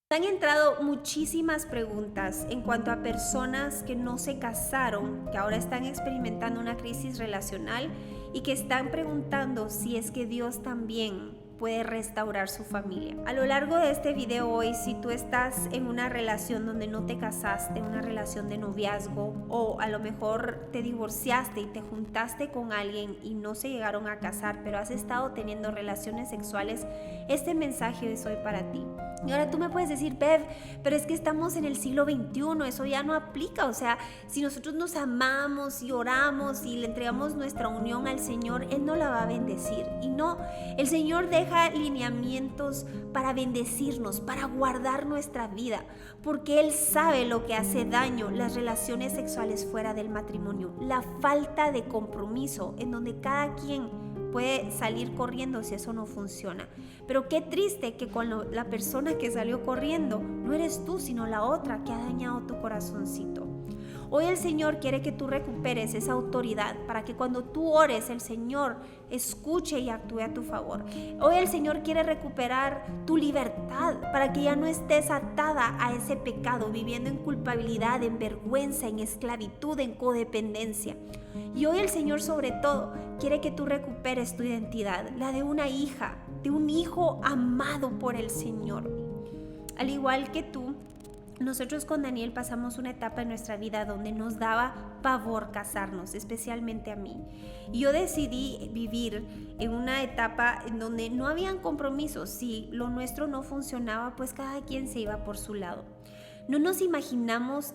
Han entrado muchísimas preguntas en cuanto a personas que no se casaron, que ahora están experimentando una crisis relacional y que están preguntando si es que Dios también puede restaurar su familia. A lo largo de este video hoy, si tú estás en una relación donde no te casaste, una relación de noviazgo, o a lo mejor te divorciaste y te juntaste con alguien y no se llegaron a casar, pero has estado teniendo relaciones sexuales, este mensaje es hoy para ti. Y ahora tú me puedes decir, Bev, pero es que estamos en el siglo XXI, eso ya no aplica. O sea, si nosotros nos amamos y oramos y le entregamos nuestra unión al Señor, Él no la va a bendecir. Y no, el Señor deja lineamientos para bendecirnos, para guardar nuestra vida, porque Él sabe lo que hace daño las relaciones sexuales fuera del matrimonio, la falta de compromiso en donde cada quien puede salir corriendo si eso no funciona. Pero qué triste que cuando la persona que salió corriendo no eres tú, sino la otra que ha dañado tu corazoncito. Hoy el Señor quiere que tú recuperes esa autoridad para que cuando tú ores el Señor escuche y actúe a tu favor. Hoy el Señor quiere recuperar tu libertad para que ya no estés atada a ese pecado, viviendo en culpabilidad, en vergüenza, en esclavitud, en codependencia. Y hoy el Señor sobre todo quiere que tú recuperes tu identidad, la de una hija, de un hijo amado por el Señor. Al igual que tú, nosotros con Daniel pasamos una etapa en nuestra vida donde nos daba pavor casarnos, especialmente a mí. Y yo decidí vivir en una etapa en donde no habían compromisos. Si lo nuestro no funcionaba, pues cada quien se iba por su lado. No nos imaginamos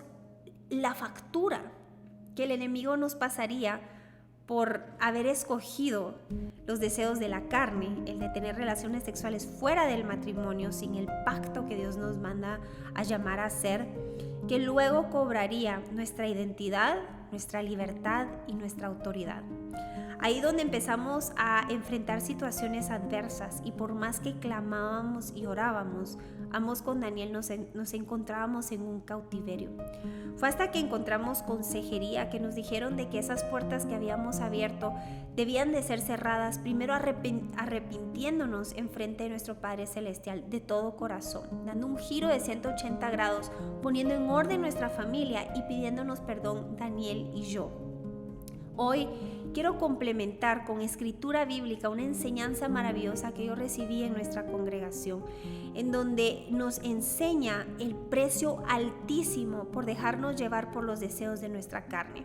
la factura que el enemigo nos pasaría por haber escogido los deseos de la carne, el de tener relaciones sexuales fuera del matrimonio, sin el pacto que Dios nos manda a llamar a hacer, que luego cobraría nuestra identidad, nuestra libertad y nuestra autoridad. Ahí donde empezamos a enfrentar situaciones adversas y por más que clamábamos y orábamos, ambos con Daniel nos encontrábamos en un cautiverio. Fue hasta que encontramos consejería que nos dijeron de que esas puertas que habíamos abierto debían de ser cerradas, primero arrepintiéndonos en frente de nuestro Padre Celestial de todo corazón, dando un giro de 180 grados, poniendo en orden nuestra familia y pidiéndonos perdón Daniel y yo. Hoy quiero complementar con escritura bíblica una enseñanza maravillosa que yo recibí en nuestra congregación, en donde nos enseña el precio altísimo por dejarnos llevar por los deseos de nuestra carne.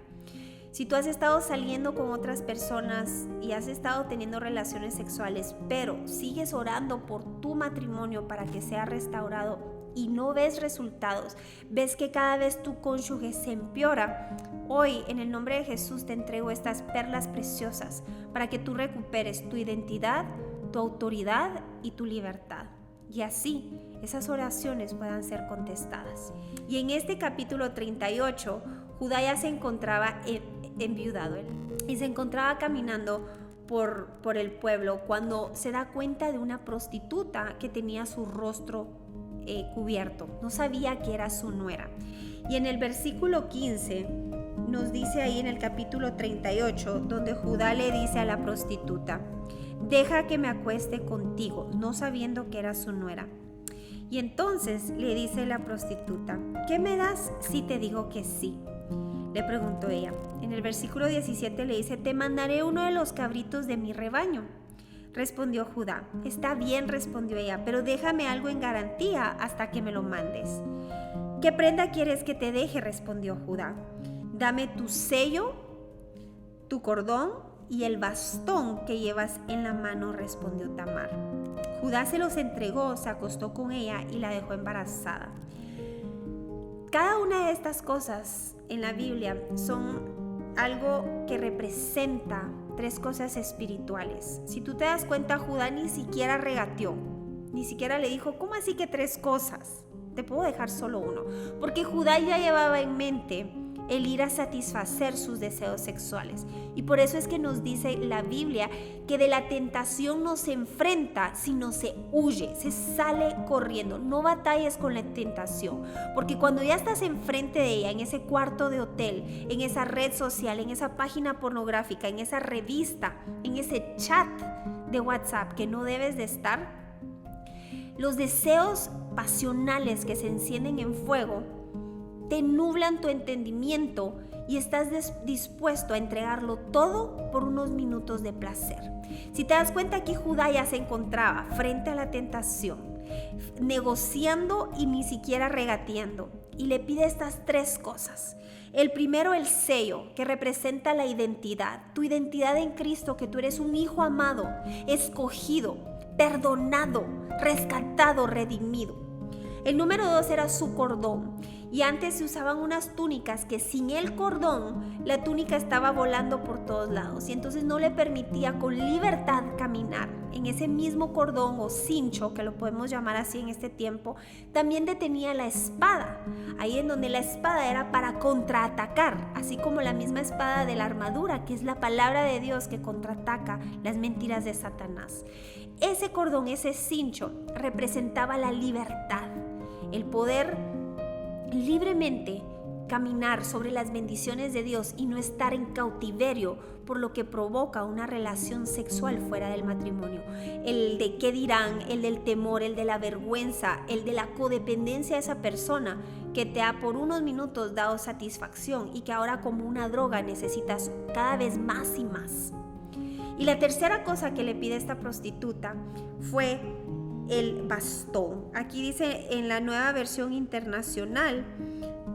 Si tú has estado saliendo con otras personas y has estado teniendo relaciones sexuales, pero sigues orando por tu matrimonio para que sea restaurado y no ves resultados, ves que cada vez tu cónyuge se empeora, hoy en el nombre de Jesús te entrego estas perlas preciosas para que tú recuperes tu identidad, tu autoridad y tu libertad. Y así esas oraciones puedan ser contestadas. Y en este capítulo 38, Judá ya se encontraba enviudado y se encontraba caminando por el pueblo cuando se da cuenta de una prostituta que tenía su rostro cubierto. No sabía que era su nuera. Y en el versículo 15 nos dice ahí en el capítulo 38, donde Judá le dice a la prostituta: deja que me acueste contigo, no sabiendo que era su nuera. Y entonces le dice la prostituta: ¿qué me das si te digo que sí? Le preguntó ella. En el versículo 17 le dice: te mandaré uno de los cabritos de mi rebaño. Respondió Judá: está bien, respondió ella, pero déjame algo en garantía hasta que me lo mandes. ¿Qué prenda quieres que te deje? Respondió Judá. Dame tu sello, tu cordón y el bastón que llevas en la mano, respondió Tamar. Judá se los entregó, se acostó con ella y la dejó embarazada. Cada una de estas cosas en la Biblia son algo que representa tres cosas espirituales. Si tú te das cuenta, Judá ni siquiera regateó, ni siquiera le dijo: ¿cómo así que tres cosas? Te puedo dejar solo uno, porque Judá ya llevaba en mente el ir a satisfacer sus deseos sexuales. Y por eso es que nos dice la Biblia que de la tentación no se enfrenta, sino se huye, se sale corriendo. No batalles con la tentación, porque cuando ya estás enfrente de ella, en ese cuarto de hotel, en esa red social, en esa página pornográfica, en esa revista, en ese chat de WhatsApp que no debes de estar, Los deseos pasionales que se encienden en fuego te nublan tu entendimiento y estás dispuesto a entregarlo todo por unos minutos de placer. Si te das cuenta, aquí Judá ya se encontraba frente a la tentación, negociando y ni siquiera regateando, y le pide estas tres cosas. El primero, el sello, que representa la identidad, tu identidad en Cristo, que tú eres un hijo amado, escogido, perdonado, rescatado, redimido. El número 2 era su cordón, y antes se usaban unas túnicas que sin el cordón la túnica estaba volando por todos lados y entonces no le permitía con libertad caminar. En ese mismo cordón o cincho, que lo podemos llamar así en este tiempo, también detenía la espada, ahí en donde la espada era para contraatacar, así como la misma espada de la armadura, que es la palabra de Dios que contraataca las mentiras de Satanás. Ese cordón, ese cincho, representaba la libertad, el poder libremente caminar sobre las bendiciones de Dios y no estar en cautiverio por lo que provoca una relación sexual fuera del matrimonio. El de qué dirán, el del temor, el de la vergüenza, el de la codependencia de esa persona que te ha por unos minutos dado satisfacción y que ahora como una droga necesitas cada vez más y más. Y la tercera cosa que le pide esta prostituta fue el bastón. Aquí dice en la Nueva Versión Internacional,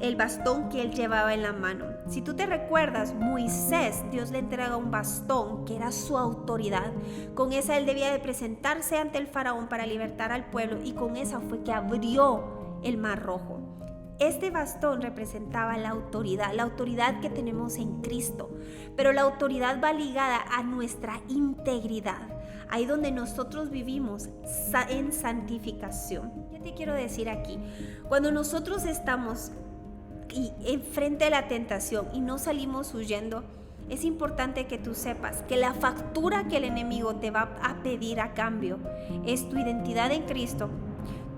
el bastón que él llevaba en la mano. Si tú te recuerdas, Moisés, Dios le entrega un bastón que era su autoridad. Con esa él debía de presentarse ante el faraón para libertar al pueblo y con esa fue que abrió el Mar Rojo. Este bastón representaba la autoridad que tenemos en Cristo, pero la autoridad va ligada a nuestra integridad, ahí donde nosotros vivimos en santificación. ¿Qué te quiero decir aquí? Cuando nosotros estamos enfrente de la tentación y no salimos huyendo, es importante que tú sepas que la factura que el enemigo te va a pedir a cambio es tu identidad en Cristo,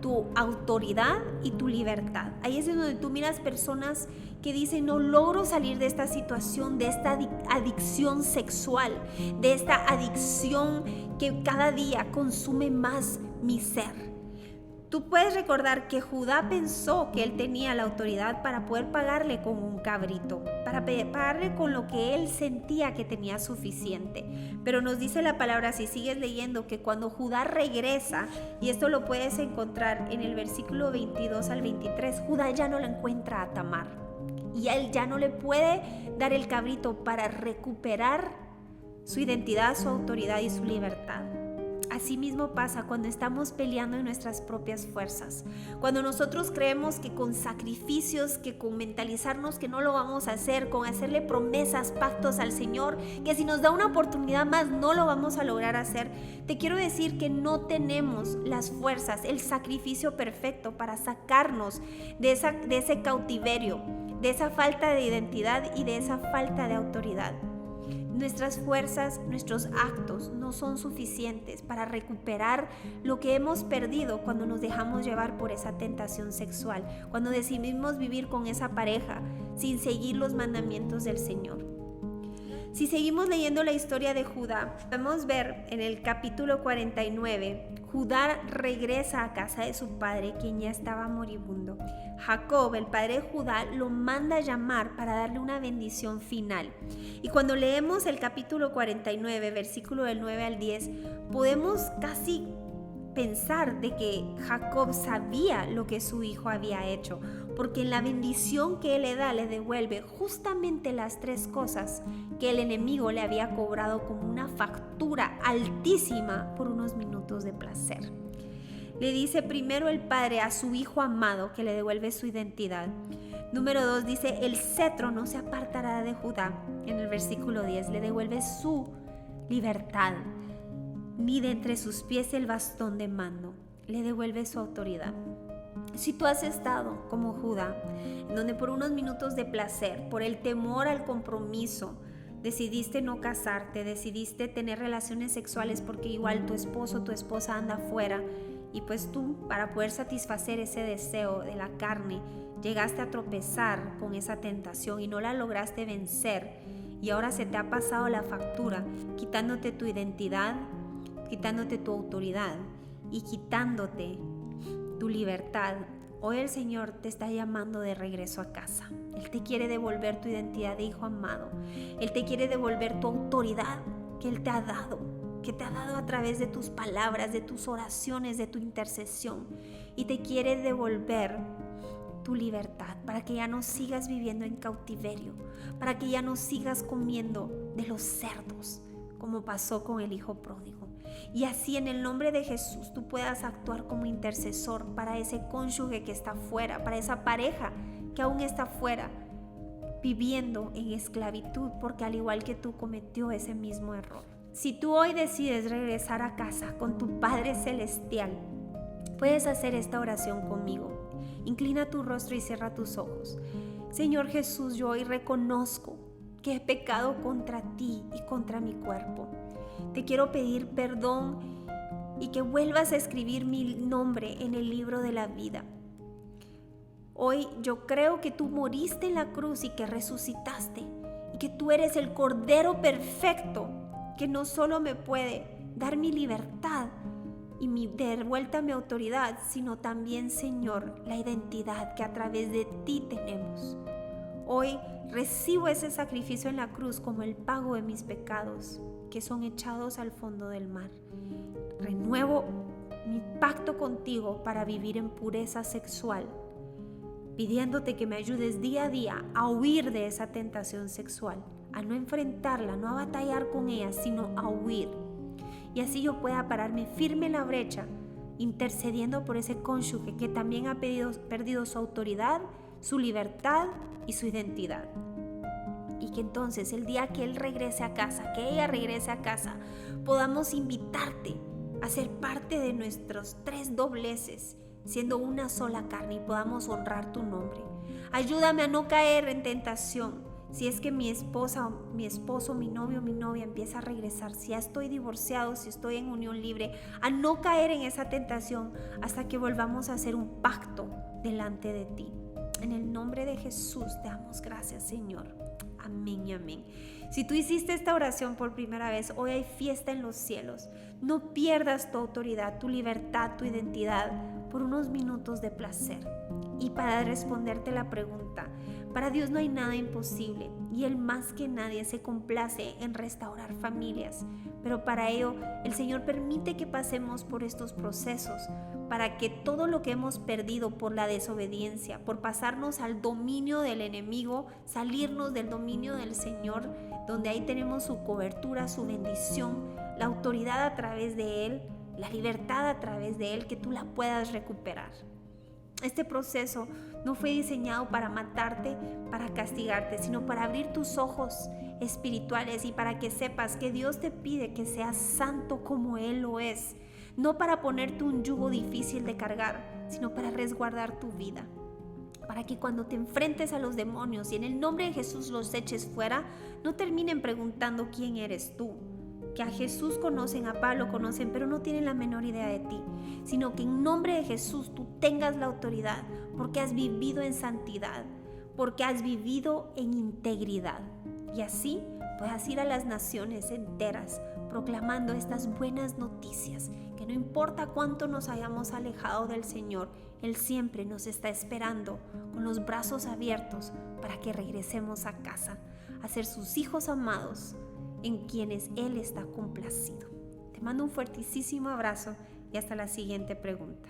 tu autoridad y tu libertad. Ahí es donde tú miras personas que dicen: no logro salir de esta situación, de esta adicción sexual, de esta adicción que cada día consume más mi ser. Tú puedes recordar que Judá pensó que él tenía la autoridad para poder pagarle con un cabrito, para pagarle con lo que él sentía que tenía suficiente. Pero nos dice la palabra, si sigues leyendo, que cuando Judá regresa, y esto lo puedes encontrar en el versículo 22 al 23, Judá ya no la encuentra a Tamar. Y él ya no le puede dar el cabrito para recuperar su identidad, su autoridad y su libertad. Así mismo pasa cuando estamos peleando en nuestras propias fuerzas. Cuando nosotros creemos que con sacrificios, que con mentalizarnos que no lo vamos a hacer, con hacerle promesas, pactos al Señor, que si nos da una oportunidad más no lo vamos a lograr hacer, te quiero decir que no tenemos las fuerzas, el sacrificio perfecto para sacarnos de ese cautiverio, de esa falta de identidad y de esa falta de autoridad. Nuestras fuerzas, nuestros actos no son suficientes para recuperar lo que hemos perdido cuando nos dejamos llevar por esa tentación sexual, cuando decidimos vivir con esa pareja sin seguir los mandamientos del Señor. Si seguimos leyendo la historia de Judá, podemos ver en el capítulo 49, Judá regresa a casa de su padre, quien ya estaba moribundo. Jacob, el padre de Judá, lo manda a llamar para darle una bendición final. Y cuando leemos el capítulo 49, versículo del 9 al 10, podemos casi pensar de que Jacob sabía lo que su hijo había hecho, porque en la bendición que él le da le devuelve justamente las tres cosas que el enemigo le había cobrado como una factura altísima por unos minutos de placer. Le dice primero el padre a su hijo amado que le devuelve su identidad. Número 2 dice: el cetro no se apartará de Judá. En el versículo 10 le devuelve su libertad, ni de entre sus pies el bastón de mando, le devuelve su autoridad. Si tú has estado como Judá, en donde por unos minutos de placer, por el temor al compromiso, decidiste no casarte, decidiste tener relaciones sexuales porque igual tu esposo o tu esposa anda afuera, y pues tú, para poder satisfacer ese deseo de la carne, llegaste a tropezar con esa tentación y no la lograste vencer, y ahora se te ha pasado la factura, quitándote tu identidad, quitándote tu autoridad y quitándote tu libertad, hoy el Señor te está llamando de regreso a casa. Él te quiere devolver tu identidad de hijo amado. Él te quiere devolver tu autoridad que Él te ha dado, a través de tus palabras, de tus oraciones, de tu intercesión. Y te quiere devolver tu libertad para que ya no sigas viviendo en cautiverio, para que ya no sigas comiendo de los cerdos, como pasó con el hijo pródigo. Y así, en el nombre de Jesús, tú puedas actuar como intercesor para ese cónyuge que está fuera, para esa pareja que aún está fuera, viviendo en esclavitud, porque al igual que tú cometió ese mismo error. Si tú hoy decides regresar a casa con tu Padre Celestial, puedes hacer esta oración conmigo. Inclina tu rostro y cierra tus ojos. Señor Jesús, yo hoy reconozco que he pecado contra ti y contra mi cuerpo. Te quiero pedir perdón y que vuelvas a escribir mi nombre en el libro de la vida. Hoy yo creo que tú moriste en la cruz y que resucitaste y que tú eres el Cordero perfecto que no solo me puede dar mi libertad y de vuelta mi autoridad, sino también, Señor, la identidad que a través de ti tenemos. Hoy recibo ese sacrificio en la cruz como el pago de mis pecados que son echados al fondo del mar. Renuevo mi pacto contigo para vivir en pureza sexual, pidiéndote que me ayudes día a día a huir de esa tentación sexual, a no enfrentarla, no a batallar con ella, sino a huir. Y así yo pueda pararme firme en la brecha, intercediendo por ese cónyuge que también ha perdido su autoridad, su libertad y su identidad. Y que entonces el día que él regrese a casa, que ella regrese a casa, podamos invitarte a ser parte de nuestros 3 dobleces, siendo una sola carne, y podamos honrar tu nombre. Ayúdame a no caer en tentación. Si es que mi esposa, mi esposo, mi novio, mi novia empieza a regresar, si ya estoy divorciado, si estoy en unión libre, a no caer en esa tentación hasta que volvamos a hacer un pacto delante de ti. En el nombre de Jesús te damos gracias, Señor. Amén y amén. Si tú hiciste esta oración por primera vez, hoy hay fiesta en los cielos. No pierdas tu autoridad, tu libertad, tu identidad por unos minutos de placer. Y para responderte la pregunta, para Dios no hay nada imposible y Él más que nadie se complace en restaurar familias. Pero para ello el Señor permite que pasemos por estos procesos para que todo lo que hemos perdido por la desobediencia, por pasarnos al dominio del enemigo, salirnos del dominio del Señor, donde ahí tenemos su cobertura, su bendición, la autoridad a través de Él, la libertad a través de Él, que tú la puedas recuperar. Este proceso no fue diseñado para matarte, para castigarte, sino para abrir tus ojos espirituales y para que sepas que Dios te pide que seas santo como Él lo es. No para ponerte un yugo difícil de cargar, sino para resguardar tu vida. Para que cuando te enfrentes a los demonios y en el nombre de Jesús los eches fuera, no terminen preguntando quién eres tú. Que a Jesús conocen, a Pablo conocen, pero no tienen la menor idea de ti, sino que en nombre de Jesús tú tengas la autoridad, porque has vivido en santidad, porque has vivido en integridad. Y así puedas ir a las naciones enteras proclamando estas buenas noticias, que no importa cuánto nos hayamos alejado del Señor, Él siempre nos está esperando con los brazos abiertos para que regresemos a casa, a ser sus hijos amados, en quienes Él está complacido. Te mando un fuertísimo abrazo y hasta la siguiente pregunta.